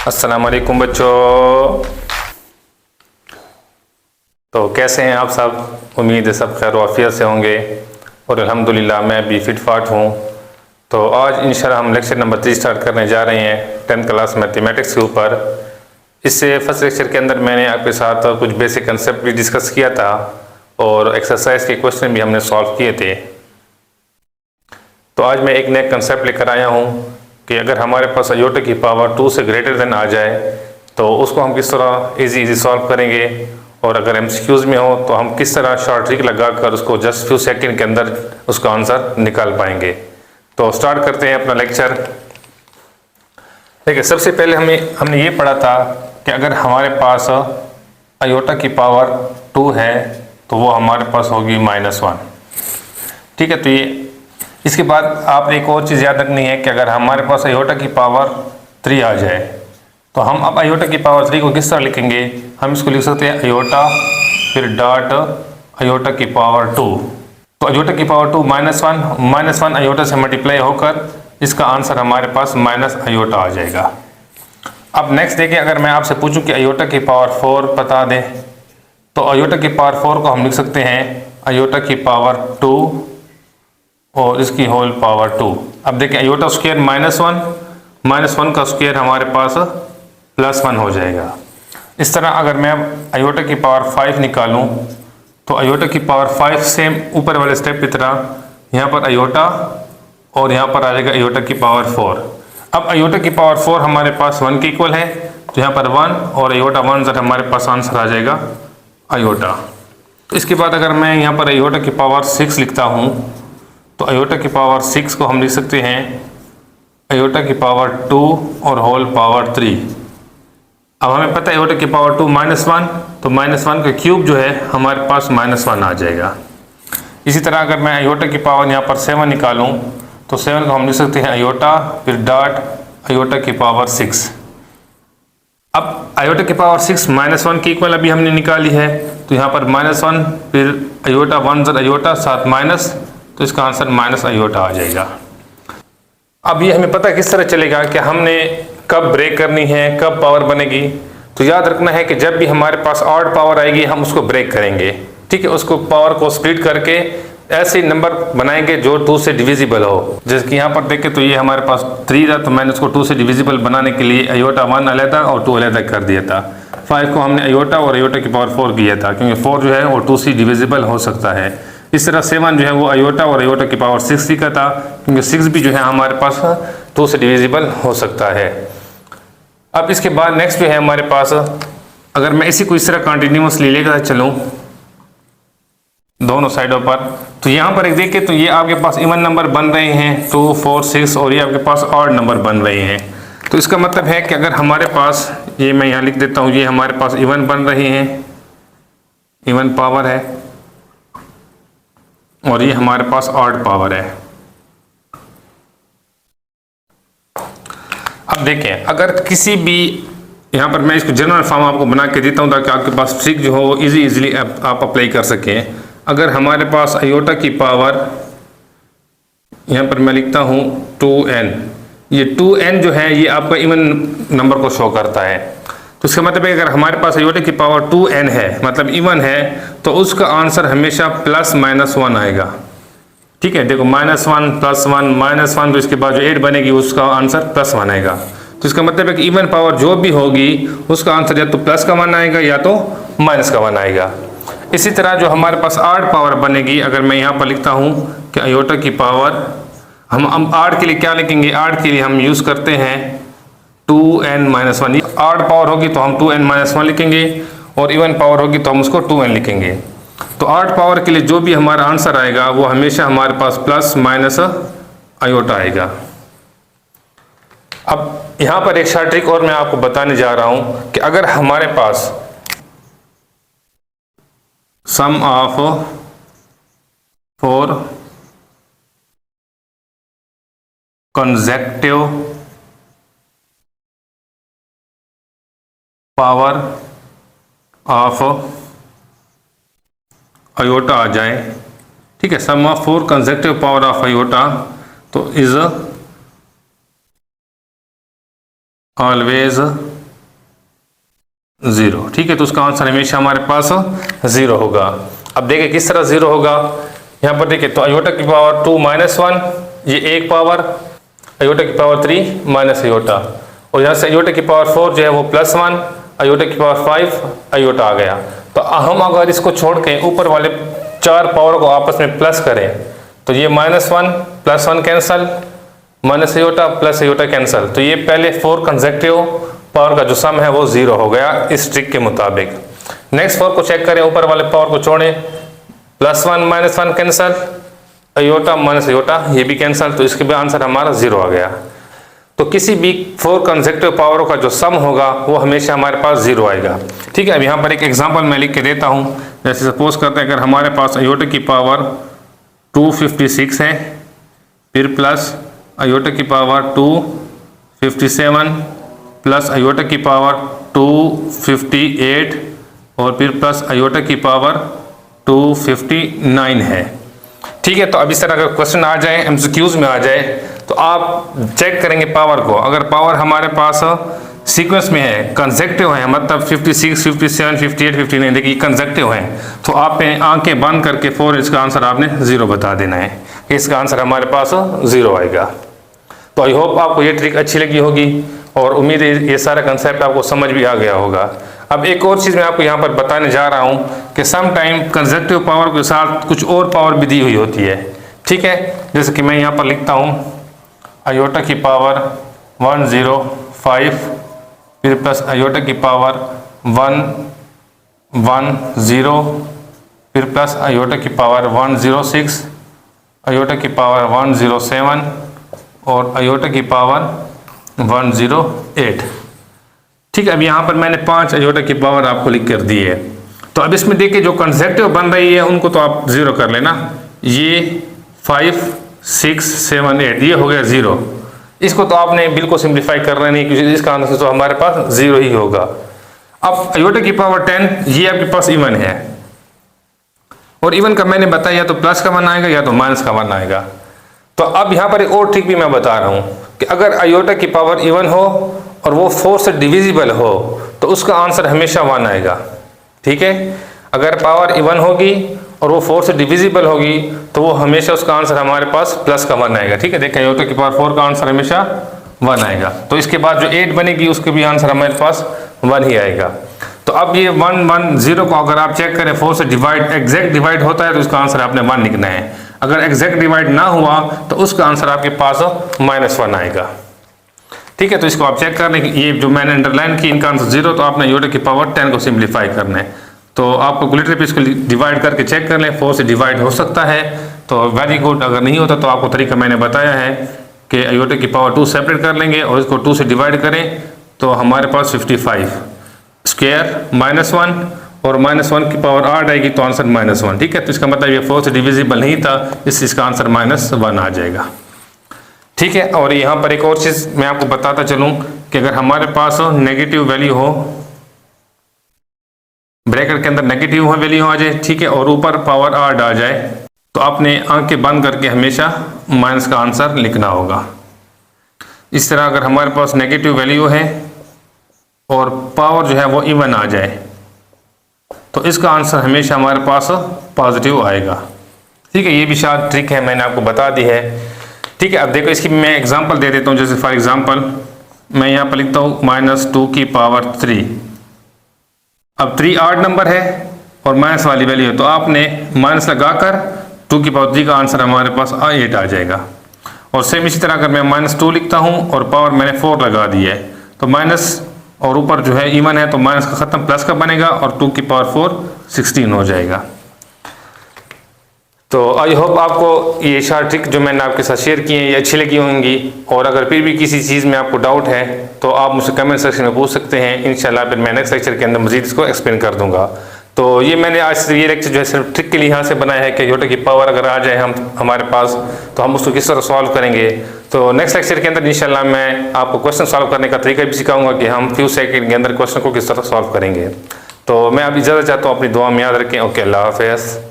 अस्सलाम वालेकुम बच्चों। तो कैसे हैं आप सब? उम्मीद है सब खैर वाफियत से होंगे और अल्हम्दुलिल्लाह मैं भी फिट फाट हूँ। तो आज इंशाल्लाह हम लेक्चर नंबर 3 स्टार्ट करने जा रहे हैं 10th क्लास मैथमेटिक्स के ऊपर। इससे फर्स्ट लेक्चर के अंदर मैंने आपके साथ कुछ बेसिक कंसेप्ट भी डिस्कस किया था और एक्सरसाइज के क्वेश्चन भी हमने सॉल्व किए थे। तो आज मैं एक नया कंसेप्ट लेकर आया हूँ कि अगर हमारे पास आयोटा की पावर 2 से ग्रेटर देन आ जाए तो उसको हम किस तरह इजी सॉल्व करेंगे, और अगर एमसीक्यूज में हो तो हम किस तरह शॉर्ट ट्रिक लगाकर उसको जस्ट फ्यू सेकंड के अंदर उसका आंसर निकाल पाएंगे। तो स्टार्ट करते हैं अपना लेक्चर। देखिए, सबसे पहले हमने ये पढ़ा था कि अगर हमारे पास आयोटा की पावर 2 है तो वो हमारे पास होगी -1। ठीक है, तो ये इसके बाद आपने एक और चीज़ याद रखनी है कि अगर हमारे पास आयोटा की पावर 3 आ जाए तो हम अब आयोटा की पावर 3 को किस तरह लिखेंगे? हम इसको लिख सकते हैं आयोटा फिर डॉट आयोटा की पावर 2। तो आयोटा की पावर 2 -1 आयोटा से मल्टीप्लाई होकर इसका आंसर हमारे पास माइनस आयोटा आ जाएगा। अब नेक्स्ट देखिए, अगर मैं आपसे पूछूं कि आयोटा की पावर 4 बता दें तो आयोटा की पावर 4 को हम लिख सकते हैं आयोटा की पावर 2 और इसकी होल पावर 2। अब देखिए, आयोटा स्क्वायर -1 का स्क्वायर हमारे पास +1 हो जाएगा। इस तरह अगर मैं अब आयोटा की पावर 5 निकालूं तो आयोटा की पावर 5 सेम ऊपर वाले स्टेप की तरह यहाँ पर आयोटा और यहाँ पर आ जाएगा आयोटा की पावर 4। अब आयोटा की पावर 4 हमारे पास 1 के इक्वल है तो यहाँ पर 1 और आयोटा 1 जरा हमारे पास आंसर आ जाएगा आयोटा। तो इसके बाद अगर मैं यहाँ पर आयोटा की पावर 6 लिखता हूँ तो आयोटा की पावर 6 को हम लिख सकते हैं आयोटा की पावर 2 और होल पावर 3। अब हमें पता है आयोटा की पावर 2 -1, तो -1 का क्यूब जो है हमारे पास -1 आ जाएगा। इसी तरह अगर मैं आयोटा की पावर यहाँ पर 7 निकालूं तो 7 को हम लिख सकते हैं आयोटा फिर डॉट आयोटा की पावर 6। अब आयोटा की पावर 6 -1 की इक्वल अभी हमने निकाली है तो यहाँ पर -1 फिर आयोटा 1 आयोटा साथ माइनस, तो इसका आंसर माइनस आयोटा आ जाएगा। अब ये हमें पता किस तरह चलेगा कि हमने कब ब्रेक करनी है, कब पावर बनेगी। तो याद रखना है कि जब भी हमारे पास ऑड पावर आएगी हम उसको ब्रेक करेंगे। ठीक है, उसको पावर को स्प्लिट करके ऐसे नंबर बनाएंगे जो 2 से डिविजिबल हो। जैसे कि यहाँ पर देखें तो ये हमारे पास 3 था तो मैंने उसको 2 से डिविजिबल बनाने के लिए आयोटा 1 अलग और 2 अलग कर दिया था। 5 को हमने आयोटा और आयोटा की पावर 4 किया था क्योंकि 4 जो है वो 2 से डिविजिबल हो सकता है। इस तरह 7 जो है वो आयोटा और आयोटा की पावर 6 का था क्योंकि 6 भी जो है हमारे पास 2 से डिविजिबल हो सकता है। अब इसके बाद नेक्स्ट जो है हमारे पास, अगर मैं इसी को इस तरह कंटिन्यूसली लेकर चलूँ दोनों साइडों पर, तो यहाँ पर एक देखें तो ये आपके पास इवन नंबर बन रहे हैं 2, 4, 6 और ये आपके पास ऑड नंबर बन रहे हैं। तो इसका मतलब है कि अगर हमारे पास, ये मैं यहाँ लिख देता हूँ, ये हमारे पास इवन बन रहे हैं, इवन पावर है और ये हमारे पास ऑड पावर है। अब देखें, अगर किसी भी, यहाँ पर मैं इसको जनरल फॉर्म आपको बना के देता हूँ ताकि आपके पास ट्रिक जो हो इजीली आप अप्लाई कर सकें। अगर हमारे पास आयोटा की पावर, यहाँ पर मैं लिखता हूँ 2n, ये 2n जो है ये आपका इवन नंबर को शो करता है। तो इसका मतलब है अगर हमारे पास आयोटा की पावर 2n है मतलब इवन है तो उसका आंसर हमेशा +-1 आएगा। ठीक है, देखो -1 +1 -1, तो इसके बाद जो 8 बनेगी उसका आंसर +1 आएगा। तो इसका मतलब है कि इवन पावर जो भी होगी उसका आंसर या तो प्लस का 1 आएगा या तो माइनस का 1 आएगा। इसी तरह जो हमारे पास ऑड पावर बनेगी, अगर मैं यहाँ पर लिखता हूँ कि आयोटा की पावर, हम ऑड के लिए क्या लिखेंगे? ऑड के लिए हम यूज़ करते हैं 2n-1। ऑड पावर होगी तो हम 2n-1 लिखेंगे और इवन पावर होगी तो हम उसको 2n लिखेंगे। तो ऑड पावर के लिए जो भी हमारा आंसर आएगा वो हमेशा हमारे पास +- आयोटा आएगा। अब यहाँ पर एक शॉर्ट ट्रिक और मैं आपको बताने जा रहा हूँ कि अगर हमारे पास sum of 4 consecutive power of iota आ जाए, ठीक है, sum of 4 consecutive power of iota, तो इज ऑलवेज 0। ठीक है, तो उसका आंसर हमेशा हमारे पास 0 होगा। अब देखिए किस तरह 0 होगा, यहाँ पर देखिए तो आयोटा की पावर 2 माइनस 1 ये एक पावर, आयोटा की पावर 3 माइनस आयोटा, और यहाँ से आयोटा की पावर 4 जो है वो +1, आयोटा की पावर 5 आयोटा आ गया। तो हम अगर इसको छोड़ के ऊपर वाले 4 पावर को आपस में प्लस करें तो ये -1 +1 cancel, minus iota plus iota cancel, तो ये पहले 4 कंसेक्टिव पावर का जो सम है वो 0 हो गया इस ट्रिक के मुताबिक। नेक्स्ट 4 को चेक करें, ऊपर वाले पावर को छोड़ें, +1 -1 कैंसल, आयोटा माइनस आयोटा ये भी कैंसल, तो इसके भी आंसर हमारा 0 आ गया। तो किसी भी 4 कंसेक्टिव पावरों का जो सम होगा वो हमेशा हमारे पास 0 आएगा। ठीक है, अब यहाँ पर एक एग्जांपल मैं लिख के देता हूँ। जैसे सपोज करते हैं अगर हमारे पास आयोटा की पावर 256 है, फिर प्लस आयोटा की पावर 257 प्लस आयोटा की पावर 258 और फिर प्लस आयोटा की पावर 259 है। ठीक है, तो अब इस तरह अगर क्वेश्चन आ जाए, एमसीक्यूज में आ जाए, तो आप चेक करेंगे पावर को। अगर पावर हमारे पास सीक्वेंस में है, कंसेक्टिव है, मतलब 56, 57, 58, 59 देखिए कंसेक्टिव है, तो आपने आंखें बंद करके 4 इसका आंसर आपने 0 बता देना है कि इसका आंसर हमारे पास 0 आएगा। तो आई होप आपको ये ट्रिक अच्छी लगी होगी और उम्मीद है ये सारा कंसेप्ट आपको समझ भी आ गया होगा। अब एक और चीज़ मैं आपको यहाँ पर बताने जा रहा हूँ कि सम टाइम कंसेक्टिव पावर के साथ कुछ और पावर भी दी हुई होती है। ठीक है, जैसे कि मैं यहाँ पर लिखता हूँ आयोटा की पावर 105 फिर प्लस आयोटा की पावर 110 फिर प्लस आयोटा की पावर 106, आयोटा की पावर 107 और आयोटा की पावर 108। ठीक है, अब यहाँ पर मैंने 5 आयोटा की पावर आपको लिख कर दी है। तो अब इसमें देखिए जो कंसेक्टिव बन रही है उनको तो आप 0 कर लेना, ये 5, 6, 7, 8 ये हो गया 0। इसको तो आपने बिल्कुल सिंप्लीफाई करना नहीं क्योंकि इसका आंसर तो हमारे पास 0 ही होगा। अब आयोटा की पावर 10 ये आपके पास इवन है, और इवन का मैंने बताया या तो प्लस का वन आएगा या तो माइनस का वन आएगा। तो अब यहाँ पर एक और ट्रिक भी मैं बता रहा हूँ कि अगर आयोटा की पावर इवन हो और वो 4 से डिविजिबल हो तो उसका आंसर हमेशा 1 आएगा। ठीक है, अगर पावर इवन होगी और वो 4 से डिविजिबल होगी तो वो हमेशा उसका आंसर हमारे पास प्लस का 1 आएगा। ठीक है, देखिए आयोटा की पावर 4 का आंसर हमेशा 1 आएगा। तो इसके बाद जो 8 बनेगी उसके भी आंसर हमारे पास 1 ही आएगा। तो अब ये 1, 1, 0 को अगर आप चेक करें 4 से डिवाइड एग्जैक्ट डिवाइड होता है तो इसका आंसर आपने 1 लिखना है। अगर एग्जैक्ट डिवाइड ना हुआ तो उसका आंसर आपके पास -1 आएगा। ठीक है, तो इसको आप चेक कर लें, ये जो मैंने अंडरलाइन की इनका आंसर 0, तो आपने आयोटा की पावर 10 को सिंप्लीफाई करना है। तो आप कैलकुलेटर पे इसको डिवाइड करके चेक कर लें, 4 से डिवाइड हो सकता है तो वेरी गुड, अगर नहीं होता तो आपको तरीका मैंने बताया है कि आयोटा की पावर 2 सेपरेट कर लेंगे और इसको 2 से डिवाइड करें तो हमारे पास 55 स्क्वायर -1 और -1 की पावर 8 आएगी तो आंसर -1। ठीक है, तो इसका मतलब ये 4 से डिविजिबल नहीं था, इसका आंसर -1 आ जाएगा। ठीक है, और यहाँ पर एक और चीज़ मैं आपको बताता चलूँ कि अगर हमारे पास नेगेटिव वैल्यू हो, ब्रैकेट के अंदर नेगेटिव वैल्यू आ जाए, ठीक है, और ऊपर पावर 8 आ जाए, तो आपने आंखें बंद करके हमेशा माइनस का आंसर लिखना होगा। इस तरह अगर हमारे पास नेगेटिव वैल्यू है और पावर जो है वो इवन आ जाए तो इसका आंसर हमेशा हमारे पास पॉजिटिव आएगा। ठीक है, ये भी शायद ट्रिक है, मैंने आपको बता दी है। ठीक है, अब देखो इसकी मैं एग्जांपल दे देता हूँ। जैसे फॉर एग्जांपल मैं यहाँ पर लिखता हूँ -2 की पावर 3। अब 3 8 नंबर है और माइनस वाली वैल्यू है तो आपने माइनस लगाकर 2 की पावर 3 का आंसर हमारे पास 8 आ जाएगा। और सेम इसी तरह अगर मैं -2 लिखता हूँ और पावर मैंने 4 लगा दी है तो माइनस और ऊपर जो है इवन है तो माइनस का खत्म प्लस का बनेगा और 2 की पावर 4 16 हो जाएगा। तो आई होप आपको ये शार्ट ट्रिक जो मैंने आपके साथ शेयर किए हैं ये अच्छी लगी होंगी, और अगर फिर भी किसी चीज़ में आपको डाउट है तो आप मुझसे कमेंट सेक्शन में पूछ सकते हैं। इंशाल्लाह फिर मैं नेक्स्ट लेक्चर के अंदर मजीद इसको एक्सप्लेन कर दूंगा। तो ये मैंने आज ये लेक्चर जो है सिर्फ ट्रिक के लिहाज से बनाया है कि आयोटा की पावर अगर आ जाए हमारे पास तो हम उसको किस तरह सॉल्व करेंगे। तो नेक्स्ट लेक्चर के अंदर इंशाल्लाह मैं आपको क्वेश्चन सॉल्व करने का तरीका भी सिखाऊंगा कि हम फ्यू सेकंड के अंदर क्वेश्चन को किस तरह सॉल्व करेंगे। तो मैं अब इजाज़त चाहता हूँ, अपनी दुआ में याद रखें। ओके, अल्लाह हाफ़िज़।